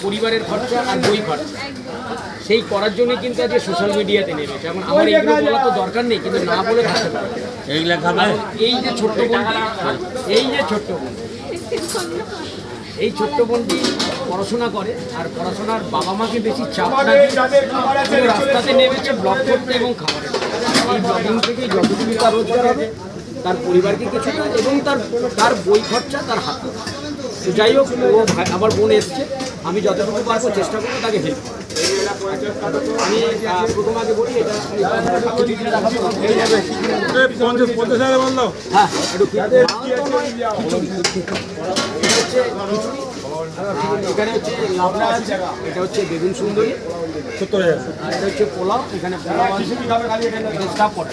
পরিবারের খরচা আর বই খরচা সেই করার জন্য কিন্তু আজকে সোশ্যাল মিডিয়াতে নেমেছে। এখন আমার এইগুলো বলা তো দরকার নেই, কিন্তু না বলে থাকতে পারে। এই যে ছোট্ট বোনটি, এই ছোট্ট বোনটি পড়াশোনা করে, আর পড়াশোনার বাবা মাকে বেশি চাপ না দিয়ে রাস্তাতে নেমেছে ব্লগ করতে এবং খাবারের। এই ব্লগিং থেকে যতটুকু তার রোজগার হবে তার পরিবারকে কিছুটা এবং তার বই খরচা তার হাতে। তো যাই হোক, ও আমার বোন এসছে, আমি যতটুকু পারবো চেষ্টা করবো তাকে হেল্প করবো। আমি প্রথম আগে বলি এটা হ্যাঁ একটু এখানে হচ্ছে লাবড়া আছে, এটা হচ্ছে বেগুন সুন্দরী 70,000, আর এটা হচ্ছে পোলাও। এখানে পোলাও আছে, এটা স্টাফ করে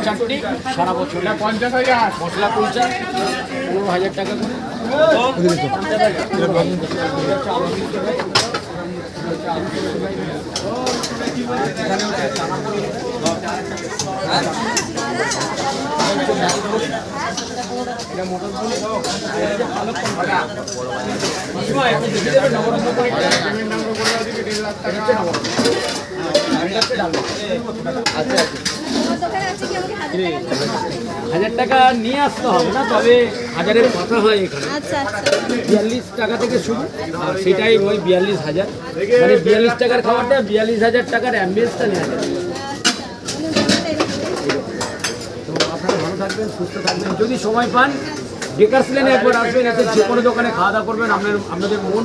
চাটনি সারা বছর 50,000, মশলা কুলচা 15,000 টাকা করে। হাজার টাকা নিয়ে আসতে হবে না, তবে হাজারের কথা হয় এখানে 42 টাকা থেকে শুরু, আর সেটাই ওই 42,000, মানে 42 টাকার খাবারটা 42,000 টাকার অ্যাম্বিয়েন্সটা নেওয়া যায়। তো আপনারা ভালো থাকবেন, সুস্থ থাকবেন, যদি সময় পান ডেকার্স লেনে একবার আসবেন, এসে যে কোনো দোকানে খাওয়া দাওয়া করবেন, আপনাদের মন